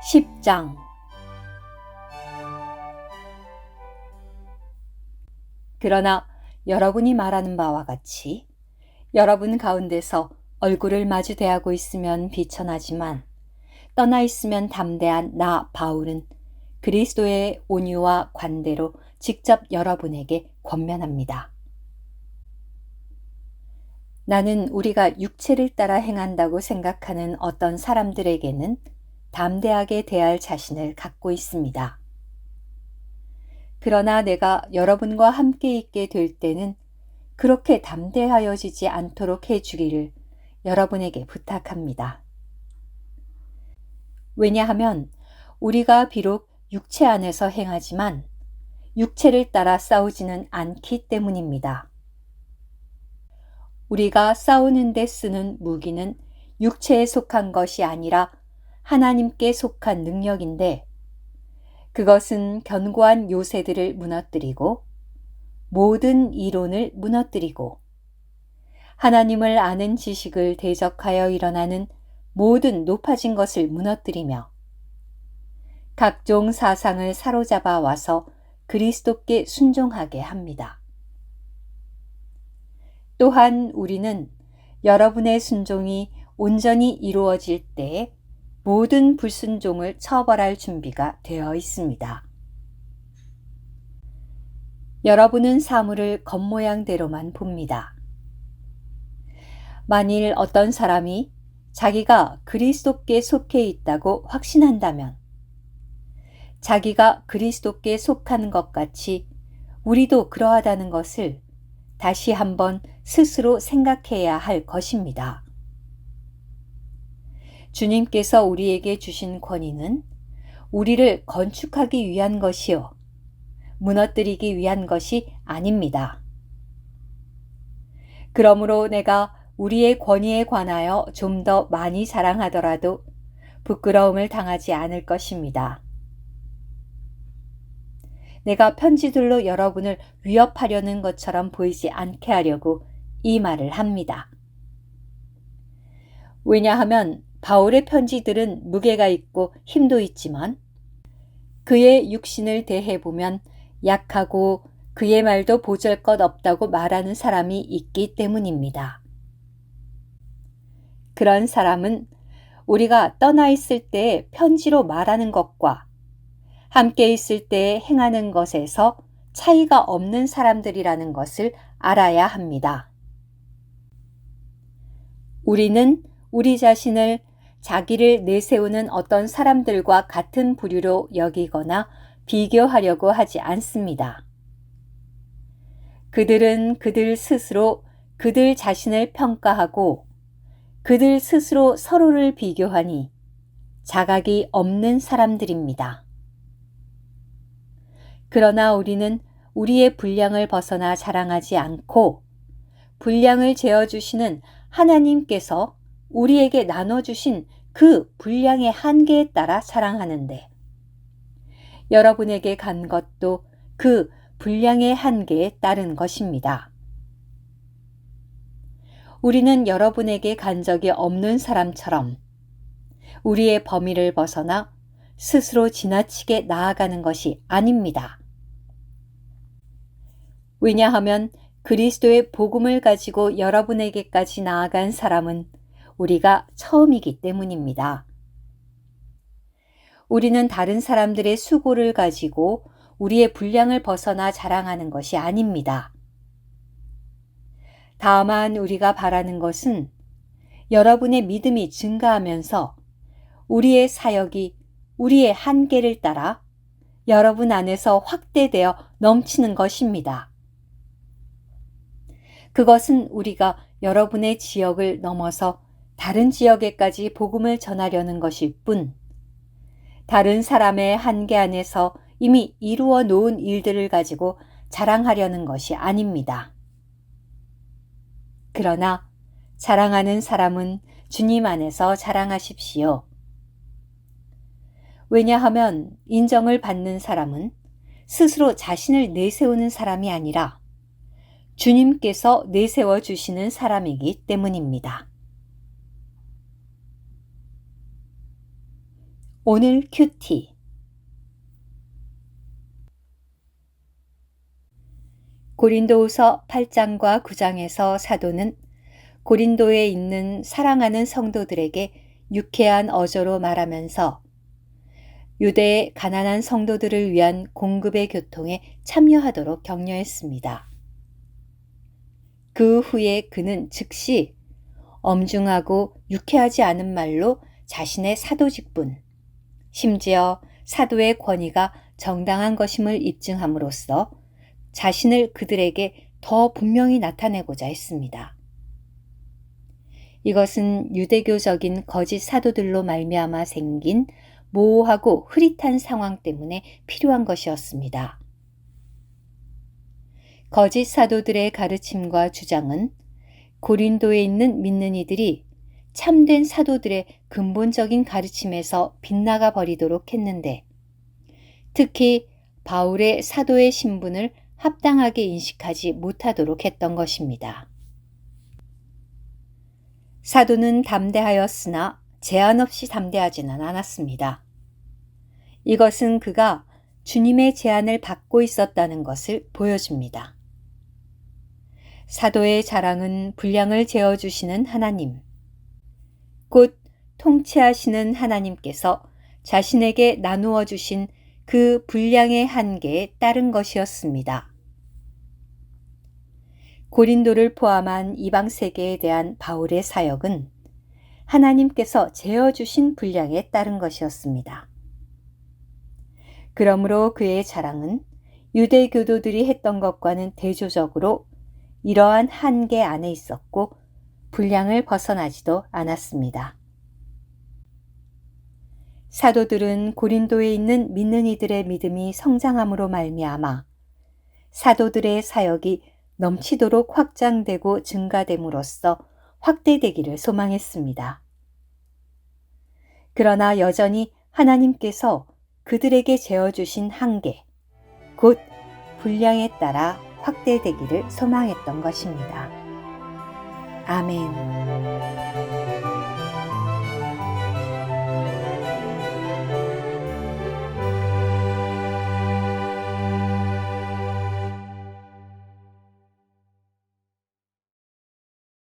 10장. 그러나 여러분이 말하는 바와 같이 여러분 가운데서 얼굴을 마주 대하고 있으면 비천하지만 떠나 있으면 담대한 나 바울은 그리스도의 온유와 관대로 직접 여러분에게 권면합니다. 나는 우리가 육체를 따라 행한다고 생각하는 어떤 사람들에게는 담대하게 대할 자신을 갖고 있습니다. 그러나 내가 여러분과 함께 있게 될 때는 그렇게 담대하여지지 않도록 해주기를 여러분에게 부탁합니다. 왜냐하면 우리가 비록 육체 안에서 행하지만 육체를 따라 싸우지는 않기 때문입니다. 우리가 싸우는 데 쓰는 무기는 육체에 속한 것이 아니라 하나님께 속한 능력인데 그것은 견고한 요새들을 무너뜨리고 모든 이론을 무너뜨리고 하나님을 아는 지식을 대적하여 일어나는 모든 높아진 것을 무너뜨리며 각종 사상을 사로잡아 와서 그리스도께 순종하게 합니다. 또한 우리는 여러분의 순종이 온전히 이루어질 때에 모든 불순종을 처벌할 준비가 되어 있습니다. 여러분은 사물을 겉모양대로만 봅니다. 만일 어떤 사람이 자기가 그리스도께 속해 있다고 확신한다면 자기가 그리스도께 속한 것 같이 우리도 그러하다는 것을 다시 한번 스스로 생각해야 할 것입니다. 주님께서 우리에게 주신 권위는 우리를 건축하기 위한 것이요, 무너뜨리기 위한 것이 아닙니다. 그러므로 내가 우리의 권위에 관하여 좀 더 많이 자랑하더라도 부끄러움을 당하지 않을 것입니다. 내가 편지들로 여러분을 위협하려는 것처럼 보이지 않게 하려고 이 말을 합니다. 왜냐하면 바울의 편지들은 무게가 있고 힘도 있지만 그의 육신을 대해보면 약하고 그의 말도 보잘것 없다고 말하는 사람이 있기 때문입니다. 그런 사람은 우리가 떠나 있을 때 편지로 말하는 것과 함께 있을 때 행하는 것에서 차이가 없는 사람들이라는 것을 알아야 합니다. 우리는 우리 자신을 자기를 내세우는 어떤 사람들과 같은 부류로 여기거나 비교하려고 하지 않습니다. 그들은 그들 스스로 그들 자신을 평가하고 그들 스스로 서로를 비교하니 자각이 없는 사람들입니다. 그러나 우리는 우리의 분량을 벗어나 자랑하지 않고 분량을 재어주시는 하나님께서 우리에게 나눠주신 그 분량의 한계에 따라 자랑하는데 여러분에게 간 것도 그 분량의 한계에 따른 것입니다. 우리는 여러분에게 간 적이 없는 사람처럼 우리의 범위를 벗어나 스스로 지나치게 나아가는 것이 아닙니다. 왜냐하면 그리스도의 복음을 가지고 여러분에게까지 나아간 사람은 우리가 처음이기 때문입니다. 우리는 다른 사람들의 수고를 가지고 우리의 분량을 벗어나 자랑하는 것이 아닙니다. 다만 우리가 바라는 것은 여러분의 믿음이 증가하면서 우리의 사역이 우리의 한계를 따라 여러분 안에서 확대되어 넘치는 것입니다. 그것은 우리가 여러분의 지역을 넘어서 다른 지역에까지 복음을 전하려는 것일 뿐, 다른 사람의 한계 안에서 이미 이루어 놓은 일들을 가지고 자랑하려는 것이 아닙니다. 그러나 자랑하는 사람은 주님 안에서 자랑하십시오. 왜냐하면 인정을 받는 사람은 스스로 자신을 내세우는 사람이 아니라 주님께서 내세워 주시는 사람이기 때문입니다. 오늘 큐티. 고린도후서 8장과 9장에서 사도는 고린도에 있는 사랑하는 성도들에게 유쾌한 어조로 말하면서 유대의 가난한 성도들을 위한 공급의 교통에 참여하도록 격려했습니다. 그 후에 그는 즉시 엄중하고 유쾌하지 않은 말로 자신의 사도직분, 심지어 사도의 권위가 정당한 것임을 입증함으로써 자신을 그들에게 더 분명히 나타내고자 했습니다. 이것은 유대교적인 거짓 사도들로 말미암아 생긴 모호하고 흐릿한 상황 때문에 필요한 것이었습니다. 거짓 사도들의 가르침과 주장은 고린도에 있는 믿는 이들이 참된 사도들의 근본적인 가르침에서 빗나가 버리도록 했는데, 특히 바울의 사도의 신분을 합당하게 인식하지 못하도록 했던 것입니다. 사도는 담대하였으나 제한 없이 담대하지는 않았습니다. 이것은 그가 주님의 제안을 받고 있었다는 것을 보여줍니다. 사도의 자랑은 분량을 재어주시는 하나님, 곧 통치하시는 하나님께서 자신에게 나누어 주신 그 분량의 한계에 따른 것이었습니다. 고린도를 포함한 이방 세계에 대한 바울의 사역은 하나님께서 재어주신 분량에 따른 것이었습니다. 그러므로 그의 자랑은 유대 교도들이 했던 것과는 대조적으로 이러한 한계 안에 있었고 분량을 벗어나지도 않았습니다. 사도들은 고린도에 있는 믿는 이들의 믿음이 성장함으로 말미암아 사도들의 사역이 넘치도록 확장되고 증가됨으로써 확대되기를 소망했습니다. 그러나 여전히 하나님께서 그들에게 재어주신 한계, 곧 분량에 따라 확대되기를 소망했던 것입니다. 아멘.